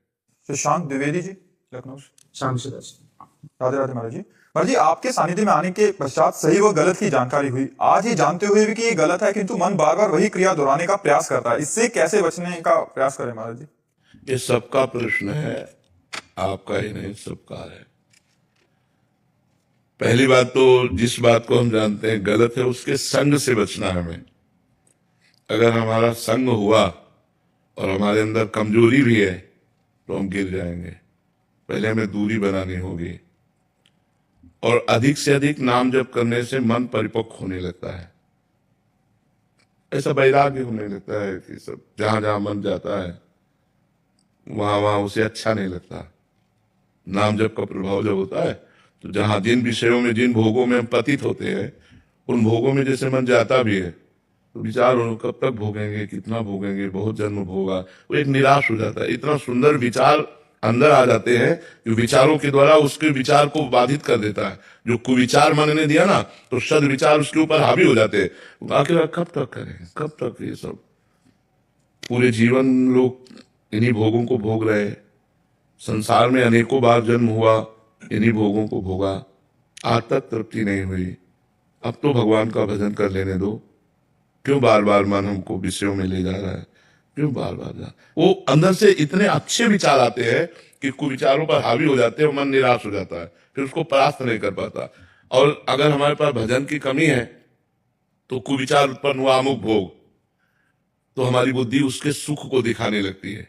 शशांक द्विवेदी जी, लखनऊ से। शाम सुदर्शन। राधे राधे महाराज जी। महाराज जी, आपके सानिध्य में आने के पश्चात सही व गलत की जानकारी हुई। आज ये जानते हुए भी कि ये गलत है, किंतु मन बार बार वही क्रिया दोहराने का प्रयास करता है। इससे कैसे बचने का प्रयास करें महाराज जी? ये सबका प्रश्न है, आपका ही नहीं, सबका है। पहली बात तो जिस बात को हम जानते हैं गलत है, उसके संग से बचना है हमें। अगर हमारा संग हुआ और हमारे अंदर कमजोरी भी है तो हम गिर जाएंगे। पहले हमें दूरी बनानी होगी। और अधिक से अधिक नाम जप करने से मन परिपक्व होने लगता है। ऐसा वैराग्य होने लगता है कि सब जहां जहां मन जाता है वहां वहां उसे अच्छा नहीं लगता। नाम जप का प्रभाव जब होता है तो जहां जिन विषयों में, जिन भोगों में हम पतित होते हैं, उन भोगों में जैसे मन जाता भी है तो विचार कब तक भोगेंगे, कितना भोगेंगे, बहुत जन्म भोगा, वो एक निराश हो जाता है। इतना सुंदर विचार अंदर आ जाते हैं कि विचारों के द्वारा उसके विचार को बाधित कर देता है। जो कुविचार मन ने दिया ना, तो सद विचार उसके ऊपर हावी हो जाते हैं। आखिर कब तक करें, कब तक ये सब? पूरे जीवन लोग इन्हीं भोगों को भोग रहे हैं। संसार में अनेकों बार जन्म हुआ, इन्हीं भोगों को भोगा, आज तक तृप्ति नहीं हुई। अब तो भगवान का भजन कर लेने दो। क्यों बार बार मन हमको विषयों में ले जा रहा है? क्यों बार बार जा, वो अंदर से इतने अच्छे विचार आते हैं कि कुविचारों पर हावी हो जाते हैं, मन निराश हो जाता है, फिर उसको परास्त नहीं कर पाता। और अगर हमारे पास भजन की कमी है तो कुविचार उत्पन्न हुआ, अमुक भोग, तो हमारी बुद्धि उसके सुख को दिखाने लगती है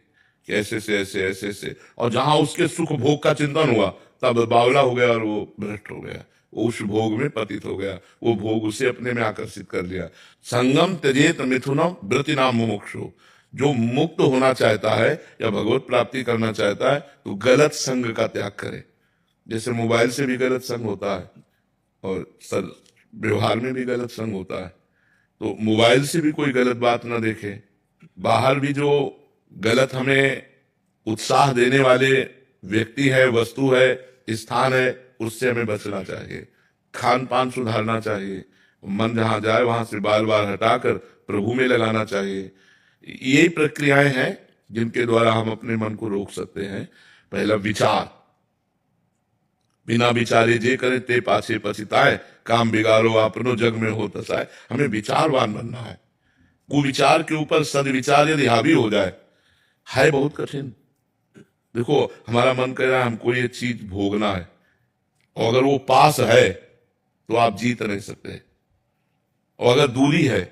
कि ऐसे से ऐसे ऐसे से, और जहां उसके सुख भोग का चिंतन हुआ तब बावला हो गया और वो भ्रष्ट हो गया, वो उस भोग में पतित हो गया, वो भोग उसे अपने में आकर्षित कर लिया। संगम त्यजेत मिथुनम वृत्ति नाम मुमुक्षु। जो मुक्त होना चाहता है या भगवत प्राप्ति करना चाहता है तो गलत संग का त्याग करे। जैसे मोबाइल से भी गलत संग होता है और सर व्यवहार में भी गलत संग होता है, तो मोबाइल से भी कोई गलत बात ना देखे। बाहर भी जो गलत हमें उत्साह देने वाले व्यक्ति है, वस्तु है, स्थान है, उससे हमें बचना चाहिए। खान पान सुधारना चाहिए। मन जहां जाए वहां से बार बार हटाकर प्रभु में लगाना चाहिए। यही प्रक्रियाएं हैं जिनके द्वारा हम अपने मन को रोक सकते हैं। पहला विचार, बिना विचारे जे करे ते पाछे पछिताए, काम बिगाड़ो आपनो जग में हो तसाए। हमें विचारवान बनना है। कुविचार के ऊपर सदविचार यदि हावी हो जाए है बहुत कठिन। देखो हमारा मन कह रहा है हमको ये चीज भोगना है, और अगर वो पास है तो आप जीत नहीं सकते, और अगर दूरी है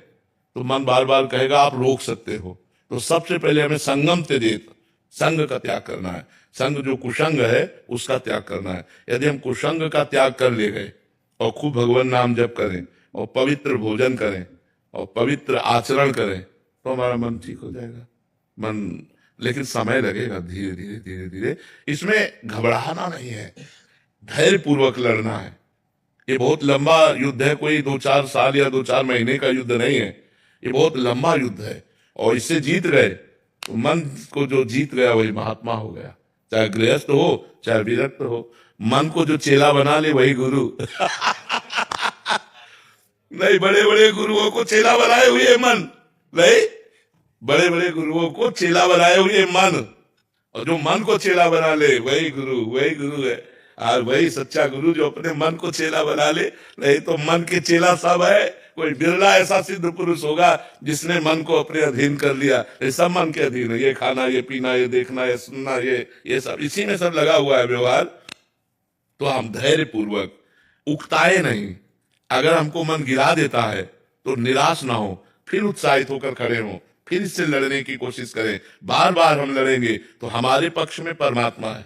तो मन बार बार कहेगा आप रोक सकते हो। तो सबसे पहले हमें संगम त्यजेत, संग का त्याग करना है। संग जो कुसंग है उसका त्याग करना है। यदि हम कुसंग का त्याग कर ले गए और खूब भगवान नाम जप करें और पवित्र भोजन करें और पवित्र आचरण करें तो हमारा मन ठीक हो जाएगा। मन, लेकिन समय लगेगा, धीरे धीरे धीरे धीरे। इसमें घबराना नहीं है, धैर्य पूर्वक लड़ना है। ये बहुत लंबा युद्ध है, कोई 2-4 साल या 2-4 महीने का युद्ध नहीं है। ये बहुत लंबा युद्ध है, और इससे जीत गए तो मन को जो जीत गया वही महात्मा हो गया। चाहे गृहस्थ हो चाहे विरक्त हो, मन को जो चेला बना ले वही गुरु। नहीं, बड़े बड़े गुरुओं को चेला बनाए हुए मन, नहीं, बड़े बड़े गुरुओं को चेला बनाए हुए मन, और जो मन को चेला बना ले वही गुरु है। और वही सच्चा गुरु जो अपने मन को चेला बना ले। नहीं तो मन के चेला सब है, कोई बिरला ऐसा सिद्ध पुरुष होगा जिसने मन को अपने अधीन कर लिया। ये सब मन के अधीन है, ये खाना, ये पीना, ये देखना, ये सुनना, ये सब इसी में सब लगा हुआ है व्यवहार। तो हम धैर्य पूर्वक उकताए नहीं। अगर हमको मन गिरा देता है तो निराश ना हो, फिर उत्साहित होकर खड़े हो, फिर इससे लड़ने की कोशिश करें। बार बार हम लड़ेंगे तो हमारे पक्ष में परमात्मा है,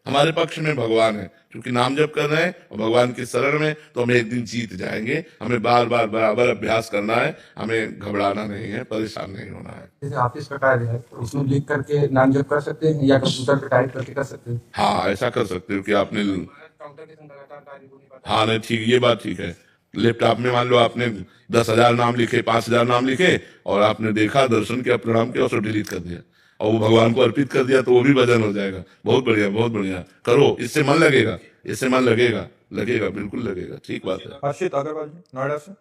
हमारे पक्ष में भगवान है। क्योंकि नाम जप कर रहे हैं और भगवान की शरण में, तो हम एक दिन जीत जाएंगे। हमें बार बार बराबर अभ्यास करना है, हमें घबराना नहीं है, परेशान नहीं होना है। जैसे ऑफिस का कार्य है तो उसमें लिख करके नाम जप कर सकते हैं या कंप्यूटर पे टाइप करके कर सकते हैं। हाँ, ऐसा कर सकते हो कि आपने, काउंटर के संग लगातार कार्य हो नहीं पाता। हाँ नहीं ठीक, ये बात ठीक है। लैपटॉप में मान लो आपने 10,000 नाम लिखे, 5,000 नाम लिखे, और आपने देखा, दर्शन किया, प्रणाम किया और सब डिलीट कर दिया और वो भगवान को अर्पित कर दिया, तो वो भी भजन हो जाएगा। बहुत बढ़िया, बहुत बढ़िया, करो। इससे मन लगेगा, इससे मन लगेगा, बिल्कुल लगेगा। ठीक बात है। हर्षित अग्रवाल जी, नोएडा से।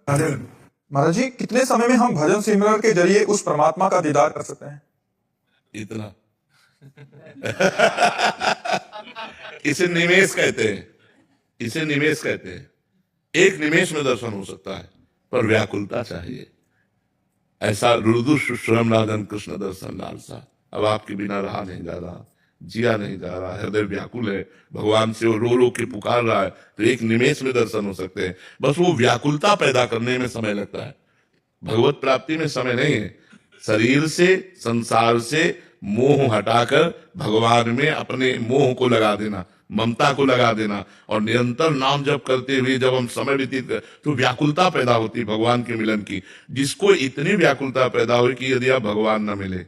महाराज जी, कितने समय में हम भजन सिमरन के जरिए उस परमात्मा का दीदार कर सकते हैं? इतना। इसे निमेष कहते हैं, इसे निमेष कहते हैं। एक निमेष में दर्शन हो सकता है, पर व्याकुलता चाहिए। ऐसा रुदु शुश्रम राधन कृष्ण दर्शन लालसा। अब आपके बिना रहा नहीं जा रहा, जिया नहीं जा रहा, हृदय व्याकुल है, भगवान से वो रो रो के पुकार रहा है, तो एक निमेष में दर्शन हो सकते हैं। बस वो व्याकुलता पैदा करने में समय लगता है, भगवत प्राप्ति में समय नहीं है। शरीर से, संसार से मोह हटाकर भगवान में अपने मोह को लगा देना, ममता को लगा देना, और निरंतर नाम जप करते हुए जब हम समय व्यतीत कर, तो व्याकुलता पैदा होती भगवान के मिलन की। जिसको इतनी व्याकुलता पैदा हुई कि यदि आप भगवान न मिले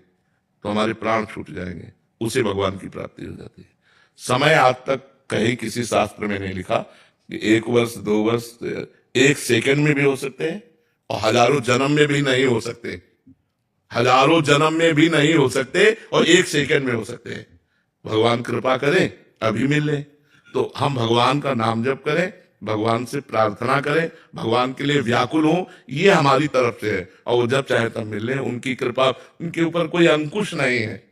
तो हमारे प्राण छूट जाएंगे, उसे भगवान की प्राप्ति हो जाती है। समय आज तक कहीं किसी शास्त्र में नहीं लिखा कि 1 वर्ष 2 वर्ष 1 सेकंड में भी हो सकते हैं, और हजारों जन्म में भी नहीं हो सकते, हजारों जन्म में भी नहीं हो सकते, और 1 सेकंड में हो सकते हैं। भगवान कृपा करें अभी मिल ले, तो हम भगवान का नाम जप करें, भगवान से प्रार्थना करें, भगवान के लिए व्याकुल हो, ये हमारी तरफ से है। और वो जब चाहे तब मिल लें, उनकी कृपा, उनके ऊपर कोई अंकुश नहीं है,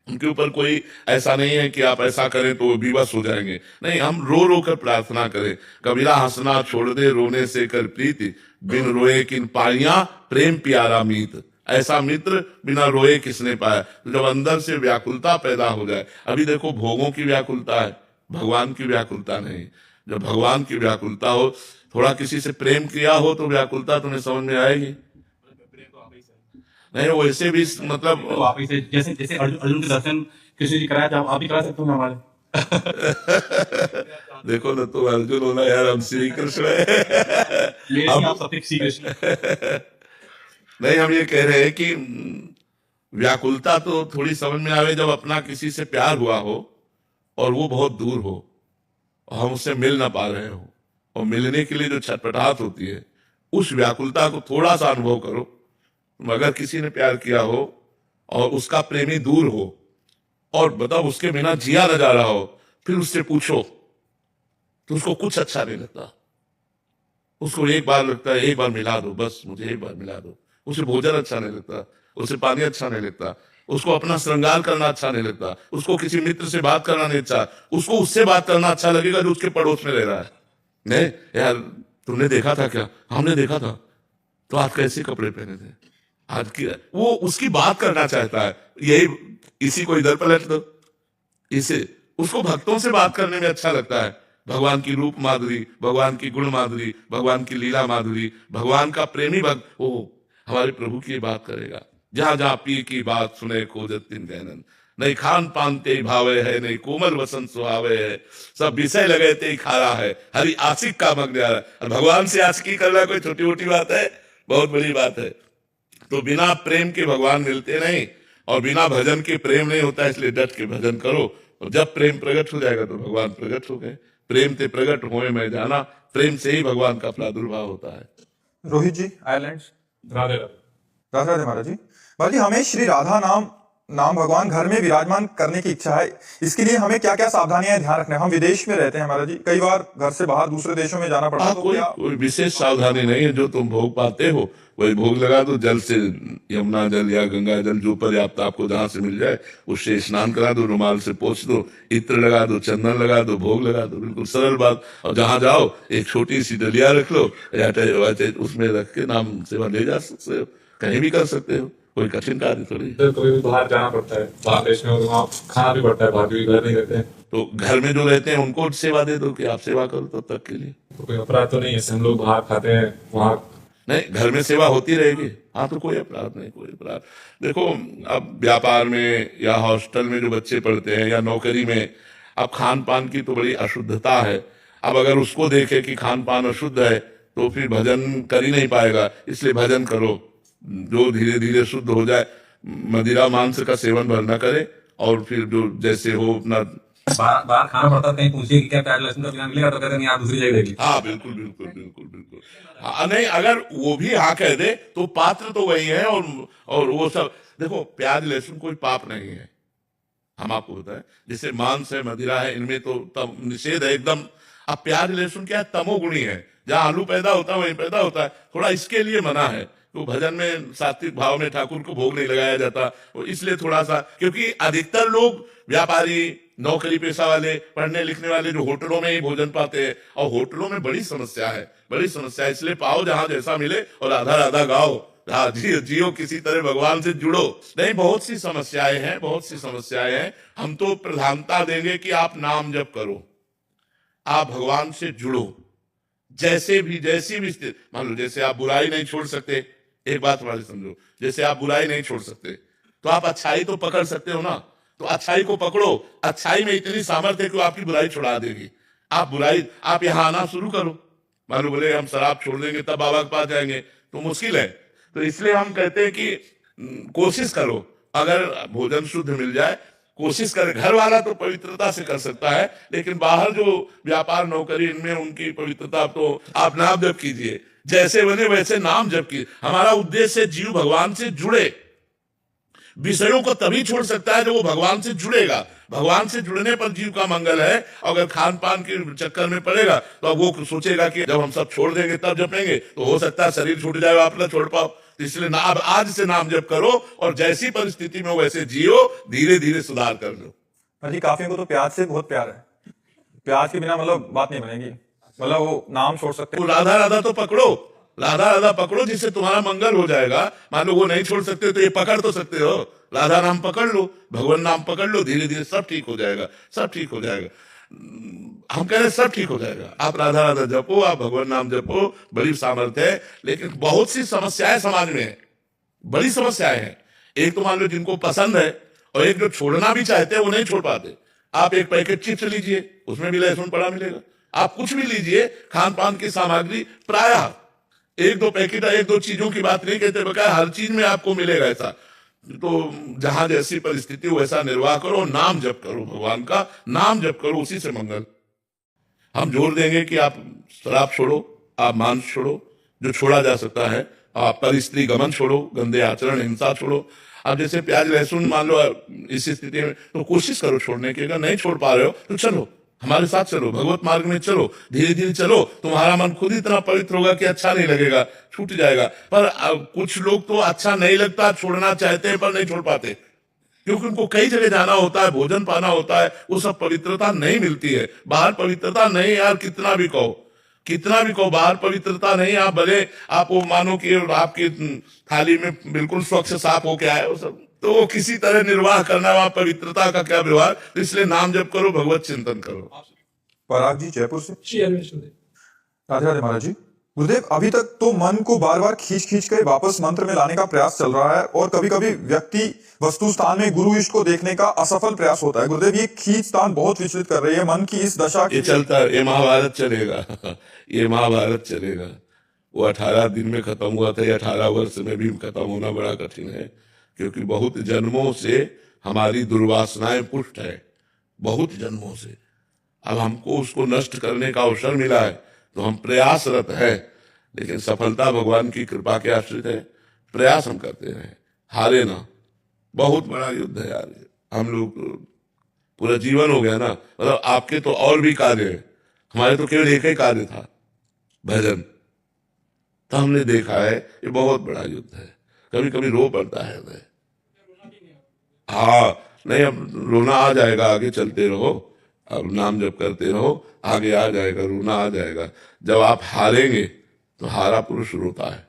उनके ऊपर कोई ऐसा नहीं है कि आप ऐसा करें तो वो विवश हो जाएंगे। नहीं, हम रो रो कर प्रार्थना करें। कबीरा हंसना छोड़ दे रोने से कर प्रीति, बिन रोए किन पाइया प्रेम प्यारा मीत। ऐसा मित्र बिना रोए किसने पाया। तो जब अंदर से व्याकुलता पैदा हो जाए, अभी देखो भोगों की व्याकुलता है, भगवान की व्याकुलता नहीं। जब भगवान की व्याकुलता हो, थोड़ा किसी से प्रेम किया हो तो व्याकुलता तुम्हें समझ में आएगी। नहीं, वैसे भी मतलब तो आप ही से जैसे जैसे अर्जुन के दर्शन कृष्ण जी कराया, आप भी करा सकते हो हमारे। देखो ना, तो अर्जुन होना यार, हम श्री कृष्ण है। आप सत्य श्री कृष्ण। नहीं, हम ये कह रहे हैं कि व्याकुलता तो थोड़ी समझ में आवे जब अपना किसी से प्यार हुआ हो और वो बहुत दूर हो और हम उससे मिल ना पा रहे हो, और मिलने के लिए जो छटपटाहट होती है, उस व्याकुलता को थोड़ा सा अनुभव करो। अगर किसी ने प्यार किया हो और उसका प्रेमी दूर हो और बताओ उसके बिना जिया न जा रहा हो, फिर उससे पूछो तो उसको कुछ अच्छा नहीं लगता। उसको एक बार लगता है, एक बार मिला दो, बस मुझे एक बार मिला दो। उसे भोजन अच्छा नहीं लगता, उसे पानी अच्छा नहीं लगता, उसको अपना श्रृंगार करना अच्छा नहीं लगता, उसको किसी मित्र से बात करना नहीं अच्छा, उसको उससे बात करना अच्छा लगेगा जो उसके पड़ोस में रह रहा है। नहीं यार, तुमने देखा था क्या? हमने देखा था। तो आज कैसे कपड़े पहने थे? आज की वो उसकी बात करना चाहता है, यही इसी को इधर पलट दो। इसे उसको भक्तों से बात करने में अच्छा लगता है। भगवान की रूप माधुरी, भगवान की गुण माधुरी, भगवान की लीला माधुरी, भगवान का प्रेमी भक्त ओ हमारे प्रभु की बात करेगा। जहां जहां पी की बात सुने खोजत तिन गहनन, नहीं खान पान ते भावे है, नहीं कोमल वसंत सुहावे है, सब विषय लगे ते खारा है, हरि आशिक का मग्न है। और भगवान से आशिकी करना कोई छोटी मोटी बात है? बहुत बड़ी बात है। तो बिना प्रेम के भगवान मिलते नहीं, और बिना भजन के प्रेम नहीं होता। इसलिए डट के भजन करो, और जब प्रेम प्रकट हो जाएगा तो भगवान प्रकट हो गए। प्रेम ते प्रकट होए मैं जाना, प्रेम से ही भगवान का प्रादुर्भाव होता है। रोहित जी, आयरलैंड। राधे राधे। राधे राधे महाराज जी। महाराज जी, हमें श्री राधा नाम भगवान घर में विराजमान करने की इच्छा है, इसके लिए हमें क्या क्या सावधानियां ध्यान रखना है? हम विदेश में रहते हैं महाराज जी, कई बार घर से बाहर दूसरे देशों में जाना पड़ता है, तो कोई विशेष सावधानी नहीं है। जो तुम भोग पाते हो वही भोग लगा दो। जल से यमुना जल या गंगा जल जो पर्याप्त आपको जहां से मिल जाए उससे स्नान करा दो, रुमाल से पोंछ दो, इत्र लगा दो, चंदन लगा दो, भोग लगा दो। बिल्कुल सरल बात। और जहां जाओ एक छोटी सी डलिया रख लो, या उसमें रख के नाम सेवा ले जा सकते हो, कहीं भी कर सकते हो, कोई कठिन कार्य थोड़ी। कभी बाहर जाना पड़ता है, बाहर देश में तो वहाँ खाना भी पड़ता है, बाहर भी घर नहीं रहते हैं, तो घर में जो रहते हैं उनको सेवा दे दो कि आप सेवा करो तब तक के लिए। तो कोई अपराध तो नहीं है? हम लोग बाहर खाते हैं, वहाँ नहीं, घर में सेवा होती रहेगी। हाँ, तो कोई अपराध नहीं, कोई अपराध। देखो, अब व्यापार में या हॉस्टल में जो बच्चे पढ़ते हैं या नौकरी में, अब खान पान की तो बड़ी अशुद्धता है। अब अगर उसको देखे कि खान पान अशुद्ध है तो फिर भजन कर ही नहीं पाएगा। इसलिए भजन करो जो धीरे धीरे शुद्ध हो जाए। मदिरा मांस का सेवन भर न करे, और फिर जो जैसे हो अपना बाहर खाना पड़ता है, कहीं पूछिए कि क्या प्याज लहसुन का बिना मिलेगा, तो कहते नहीं, आप दूसरी जगह देखिए। हाँ, बिल्कुल बिल्कुल बिल्कुल बिल्कुल। हाँ, नहीं, अगर वो भी हाँ कह दे तो पात्र तो वही है। और वो सब देखो, प्याज लहसुन कोई पाप नहीं है, हम आपको बताएं। जैसे मांस है, मदिरा है, इनमें तो निषेध है एकदम। अब प्याज लहसुन क्या है? तमोगुणी है। जहां आलू पैदा होता है वहीं पैदा होता है, थोड़ा इसके लिए मना है। तो भजन में सात्विक भाव में ठाकुर को भोग नहीं लगाया जाता, और इसलिए थोड़ा सा, क्योंकि अधिकतर लोग व्यापारी, नौकरी पेशा वाले, पढ़ने लिखने वाले जो होटलों में ही भोजन पाते हैं, और होटलों में बड़ी समस्या है, बड़ी समस्या है। इसलिए पाओ जहां जैसा मिले और राधा राधा गाओ, जियो जियो किसी तरह भगवान से जुड़ो। नहीं, बहुत सी समस्याएं हैं, बहुत सी समस्याएं हैं। हम तो प्रधानता देंगे कि आप नाम जप करो, आप भगवान से जुड़ो। जैसी भी स्थिति, मान लो जैसे आप बुराई नहीं छोड़ सकते, एक बात हमारी समझो, जैसे आप बुराई नहीं छोड़ सकते तो आप अच्छाई तो पकड़ सकते हो ना। तो अच्छाई को पकड़ो, अच्छाई में इतनी सामर्थ्य है कि आपकी बुराई छुड़ा देगी। आप यहाँ आना शुरू करो। मान लो बोले हम शराब छोड़ देंगे तब बाबा के पास जाएंगे, तो मुश्किल है। तो इसलिए हम कहते हैं कि कोशिश करो, अगर भोजन शुद्ध मिल जाए कोशिश करे। घर वाला तो पवित्रता से कर सकता है, लेकिन बाहर जो व्यापार नौकरी इनमें उनकी पवित्रता, तो आप नाम जप कीजिए, जैसे बने वैसे नाम जप कीजिए। हमारा उद्देश्य जीव भगवान से जुड़े। विषयों को तभी छोड़ सकता है जब वो भगवान से जुड़ेगा। भगवान से जुड़ने पर जीव का मंगल है। अगर खान पान के चक्कर में पड़ेगा तो अब वो सोचेगा कि जब हम सब छोड़ देंगे तब जपेंगे, तो हो सकता है शरीर छूट जाए, आप ना छोड़ पाओ। तो इसलिए ना, अब आज से नाम जप करो और जैसी परिस्थिति में हो वैसे जियो, धीरे धीरे सुधार कर लो। जी काफियों को तो प्याज से बहुत प्यार है, प्याज के बिना मतलब बात नहीं बनेगी, मतलब वो नाम छोड़ सकते तो हैं। राधा राधा तो पकड़ो, राधा राधा पकड़ो, जिससे तुम्हारा मंगल हो जाएगा। मान लो वो नहीं छोड़ सकते तो ये पकड़ तो सकते हो, राधा नाम पकड़ लो, भगवान नाम पकड़ लो, धीरे धीरे सब ठीक हो जाएगा, सब ठीक हो जाएगा। हम कह रहे हैं सब ठीक हो जाएगा। आप राधा राधा जपो, आप भगवान नाम जपो, बड़ी सामर्थ्य है। लेकिन बहुत सी समस्याएं समाज में है, बड़ी समस्याएं हैं। एक तो मान लो जिनको पसंद है, और एक जो छोड़ना भी चाहते हैं वो नहीं छोड़ पाते। आप एक पैकेट चिप्स लीजिए, उसमें भी लहसुन पड़ा मिलेगा। आप कुछ भी लीजिए, खान पान की सामग्री, प्रायः एक दो पैकेट, एक दो चीजों की बात नहीं कहते, बकाया हर चीज में आपको मिलेगा ऐसा। तो जहां जैसी परिस्थिति हो वैसा निर्वाह करो, नाम जप करो, भगवान का नाम जप करो, उसी से मंगल। हम जोर देंगे कि आप शराब छोड़ो, आप मांस छोड़ो, जो छोड़ा जा सकता है। आप पर स्त्री गमन छोड़ो, गंदे आचरण, हिंसा छोड़ो। आप जैसे प्याज लहसुन मान लो इस स्थिति में, तो कोशिश करो छोड़ने की। अगर नहीं छोड़ पा रहे हो तो चलो, हमारे साथ चलो, भगवत मार्ग में चलो, धीरे धीरे चलो, तुम्हारा मन खुद इतना पवित्र होगा कि अच्छा नहीं लगेगा, छूट जाएगा। पर कुछ लोग तो अच्छा नहीं लगता, छोड़ना चाहते हैं पर नहीं छोड़ पाते, क्योंकि उनको कई जगह जाना होता है, भोजन पाना होता है, वो सब पवित्रता नहीं मिलती है। बाहर पवित्रता नहीं यार, कितना भी कहो, कितना भी कहो, बाहर पवित्रता नहीं। आप भले आप वो मानो कि आपकी थाली में बिल्कुल स्वच्छ साफ होके आए हो सब, तो वो किसी तरह निर्वाह करना, वहां पवित्रता का क्या व्यवहार। तो इसलिए नाम जप करो, भगवत चिंतन करो। पराग जी जयपुर से। श्री अरविंद सुदेव। राधे राधे महाराज जी। गुरुदेव, अभी तक तो मन को बार बार खींच खींच कर वापस मंत्र में लाने का प्रयास चल रहा है, और कभी कभी व्यक्ति वस्तु स्थान में गुरु इष्ट को देखने का असफल प्रयास होता है। गुरुदेव, ये खींचतान बहुत विचलित कर रही है मन की इस दशा ये चलता है, ये महाभारत चलेगा ये महाभारत चलेगा। वो 18 दिन में खत्म हुआ था, ये 18 वर्ष में भी खत्म होना बड़ा कठिन है, क्योंकि बहुत जन्मों से हमारी दुर्वासनाएं पुष्ट है, बहुत जन्मों से। अब हमको उसको नष्ट करने का अवसर मिला है, तो हम प्रयासरत है, लेकिन सफलता भगवान की कृपा के आश्रित है। प्रयास हम करते रहे, हारे ना। बहुत बड़ा युद्ध है यार, हम लोग पूरा जीवन हो गया ना। मतलब आपके तो और भी कार्य है, हमारे तो केवल एक ही कार्य था, भजन। तो हमने देखा है ये बहुत बड़ा युद्ध है, कभी कभी रो पड़ता है हमें। हाँ, नहीं अब रोना आ जाएगा, आगे चलते रहो, अब नाम जप करते रहो, आगे आ जाएगा, रोना आ जाएगा। जब आप हारेंगे तो हारा पुरुष रोता है,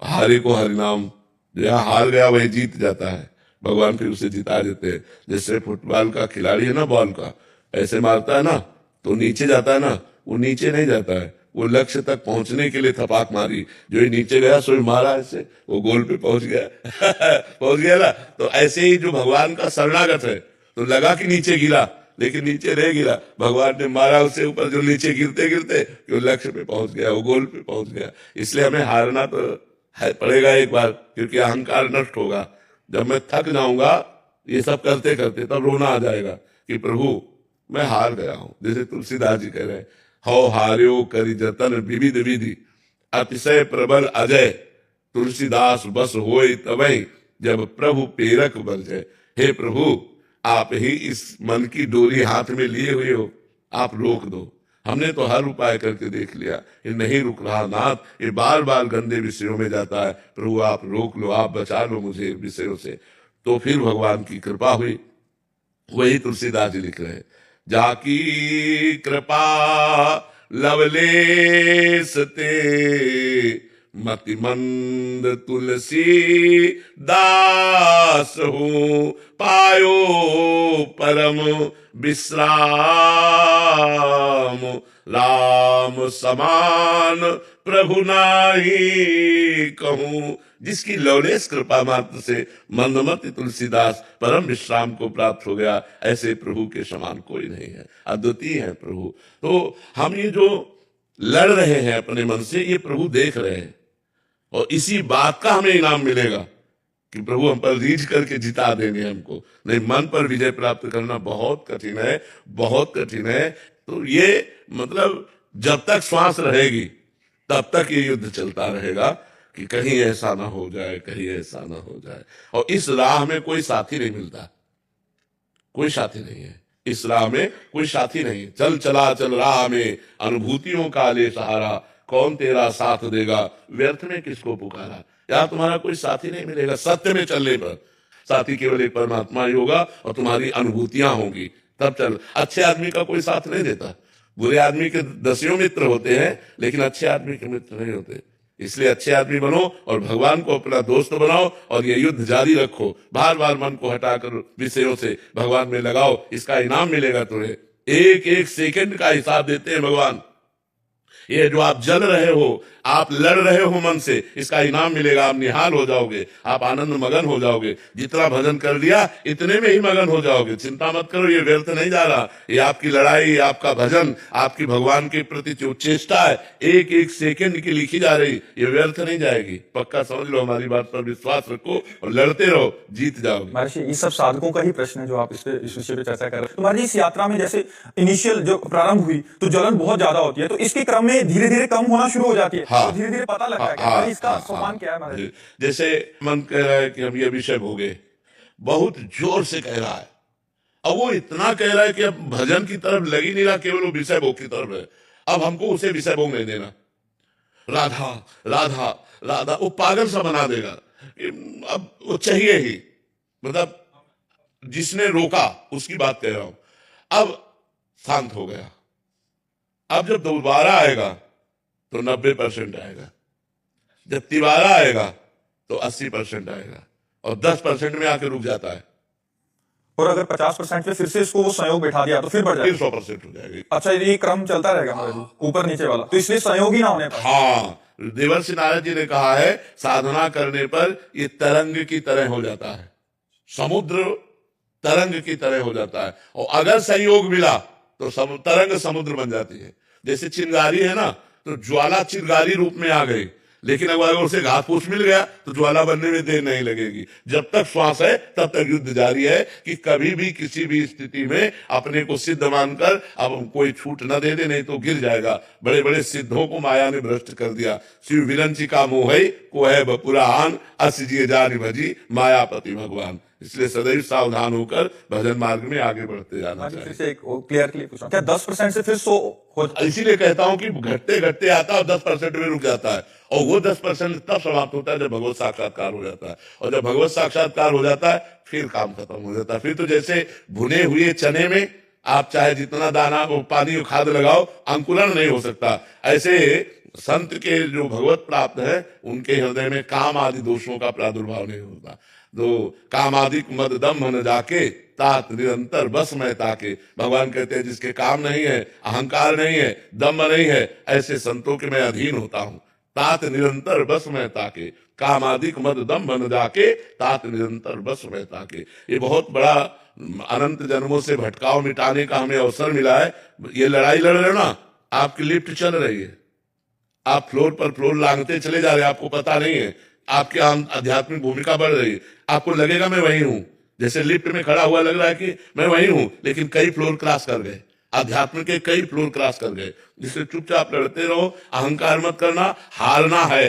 हारे को हरिनाम, जो यहाँ हार गया वही जीत जाता है, भगवान फिर उसे जिता देते हैं। जैसे फुटबॉल का खिलाड़ी है ना, बॉल का ऐसे मारता है ना तो नीचे जाता है ना, वो नीचे नहीं जाता है, वो लक्ष्य तक पहुंचने के लिए थपाक मारी, जो ही नीचे गया सो ही मारा, ऐसे वो गोल पे पहुंच गया पहुंच गया ना। तो ऐसे ही जो भगवान का शरणागत है, तो लगा कि नीचे गिरा, लेकिन नीचे नहीं गिरा, भगवान ने मारा उससे ऊपर, जो नीचे गिरते गिरते वो लक्ष्य पे पहुंच गया, वो गोल पे पहुंच गया। इसलिए हमें हारना तो है पड़ेगा एक बार, क्योंकि अहंकार नष्ट होगा। जब मैं थक जाऊंगा ये सब करते करते, तब रोना आ जाएगा कि प्रभु मैं हार गया हूं। जैसे तुलसीदास जी कह रहे हैं, हौ हार्यो करि जतन विविध विधि, अतिशय प्रबल अजय, तुलसीदास बस होय तबई, जब प्रभु प्रेरक बरजय। हे प्रभु, आप ही इस मन की डोरी हाथ में लिए हुए हो, आप रोक दो। हमने तो हर उपाय करके देख लिया, ये नहीं रुक रहा नाथ, ये बार बार गंदे विषयों में जाता है। प्रभु आप रोक लो, आप बचा लो मुझे विषयों से। तो फिर भगवान की कृपा हुई। वही तुलसीदास जी लिख रहे हैं, जाकी कृपा लवलेश ते, मति मंद तुलसी दास हूँ, पायो परम विश्राम, राम समान प्रभु नाही कहूँ। जिसकी लवलेश कृपा मात्र से मंदमति तुलसीदास परम विश्राम को प्राप्त हो गया, ऐसे प्रभु के समान कोई नहीं है, अद्वितीय है प्रभु। तो हम ये जो लड़ रहे हैं अपने मन से, ये प्रभु देख रहे हैं, और इसी बात का हमें इनाम मिलेगा कि प्रभु हम पर रीझ करके जिता देंगे हमको। नहीं, मन पर विजय प्राप्त करना बहुत कठिन है, बहुत कठिन है। तो ये मतलब जब तक श्वास रहेगी तब तक ये युद्ध चलता रहेगा कि कहीं ऐसा ना हो जाए, कहीं ऐसा ना हो जाए। और इस राह में कोई साथी नहीं मिलता, कोई साथी नहीं है। इस राह में कोई साथी नहीं। चल चला चल राह में, अनुभूतियों का ले सहारा, कौन तेरा साथ देगा, व्यर्थ में किसको पुकारा। यार तुम्हारा कोई साथी नहीं मिलेगा सत्य में चलने पर। साथी केवल एक परमात्मा ही होगा और तुम्हारी अनुभूतियां होंगी, तब चल। अच्छे आदमी का कोई साथ नहीं देता। बुरे आदमी के दसियों मित्र होते हैं, लेकिन अच्छे आदमी के मित्र नहीं होते। इसलिए अच्छे आदमी बनो और भगवान को अपना दोस्त बनाओ और ये युद्ध जारी रखो। बार बार मन को हटाकर विषयों से भगवान में लगाओ, इसका इनाम मिलेगा तुम्हें। एक एक सेकंड का हिसाब देते हैं भगवान। ये जो आप जल रहे हो, आप लड़ रहे हो मन से, इसका इनाम मिलेगा। आप निहाल हो जाओगे, आप आनंद मगन हो जाओगे। जितना भजन कर लिया इतने में ही मगन हो जाओगे। चिंता मत करो, ये व्यर्थ नहीं जा रहा। ये आपकी लड़ाई, आपका भजन, आपकी भगवान के प्रति जो चेष्टा है, एक एक सेकंड की लिखी जा रही, ये व्यर्थ नहीं जाएगी। पक्का समझ लो, हमारी बात पर विश्वास रखो और लड़ते रहो, जीत जाओगे। महर्षि ये सब साधकों का ही प्रश्न है जो आप इस विषय पे चर्चा कर रहे हैं। तो महर्षि इस यात्रा में जैसे इनिशियल जो प्रारंभ हुई तो जलन बहुत ज्यादा होती है, तो इसके क्रम में धीरे धीरे कम होना शुरू हो जाती है। हाँ। तो धीरे धीरे पता लगता है हाँ, कि इसका हाँ, सोपान क्या है महाराज। जैसे मन कह रहा है कि हम ये विषय भोगे, बहुत जोर से कह रहा है। अब वो इतना कह रहा है कि अब भजन की तरफ लग ही नहीं रहा, केवल वो विषय भोग की तरफ है। अब हमको उसे विषय भोग नहीं देना। राधा राधा राधा वो पागल सा बना देगा। अब वो चाहिए ही, मतलब जिसने रोका उसकी बात कह रहा हूं। अब शांत हो गया। अब जब दोबारा आएगा तो 90% आएगा, जब तिबारा आएगा तो 80% आएगा, और 10% में आके रुक जाता है। और अगर 50% पे फिर से इसको वो संयोग बैठा दिया तो फिर बढ़ फिर जाएगा। 100% हो जाएगी। अच्छा, ये क्रम चलता रहेगा महाराज जी, ऊपर नीचे वाला। तो इसलिए संयोग ही ना होने पर। हाँ, देवर्षि नारद जी ने कहा है, साधना करने पर ये तरंग की तरह हो जाता है, समुद्र तरंग की तरह हो जाता है। और अगर संयोग मिला तो तरंग समुद्र बन जाती है। जैसे चिंगारी है ना, तो ज्वाला चिंगारी रूप में आ गई, लेकिन अगर उसे घास फूस मिल गया तो ज्वाला बनने में देर नहीं लगेगी। जब तक श्वास है तब तक युद्ध जारी है कि कभी भी किसी भी स्थिति में अपने को सिद्ध मानकर अब कोई छूट न दे दे, नहीं तो गिर जाएगा। बड़े बड़े सिद्धों को माया ने भ्रष्ट कर दिया। शिव विरंची का मोह को है बपुरान, अस जिए जानी भजी मायापति भगवान। इसलिए सदैव सावधान होकर भजन मार्ग में आगे बढ़ते जाना फिर चाहिए। से एक क्लियर पूछा, क्या 10% से फिर 100 हो? इसीलिए कहता हूं कि घटते घटते आता है और 10% में रुक जाता है, और वो 10% तब समाप्त होता है जब भगवत साक्षात्कार हो जाता है। और जब भगवत साक्षात्कार हो जाता है फिर काम खत्म हो जाता है। फिर तो जैसे भुने हुए चने में आप चाहे जितना दाना वो पानी और खाद लगाओ, अंकुरण नहीं हो सकता। ऐसे संत के जो भगवत प्राप्त है उनके हृदय में काम आदि दोषों का प्रादुर्भाव नहीं होता। तो काम आदि मद दम न जाके तात निरंतर बस में ताके। भगवान कहते हैं जिसके काम नहीं है, अहंकार नहीं है, दम नहीं है, ऐसे संतों के मैं अधीन होता हूं। तात निरंतर बस में ताके, काम आदि मद दम न जाके तात निरंतर बस में ताके। ये बहुत बड़ा अनंत जन्मों से भटकाव मिटाने का हमें अवसर मिला है। ये लड़ाई लड़ रहे हो ना, आपकी लिफ्ट चल रही है, आप फ्लोर पर फ्लोर लांघते चले जा रहे हैं, आपको पता नहीं है। आपकी आध्यात्मिक भूमिका बढ़ रही है, आपको लगेगा मैं वही हूं। जैसे लिफ्ट में खड़ा हुआ लग रहा है कि मैं वही हूं, लेकिन कई फ्लोर क्रॉस कर गए, अध्यात्म के कई फ्लोर क्रॉस कर गए। जिससे चुपचाप लड़ते रहो, अहंकार मत करना, हारना है।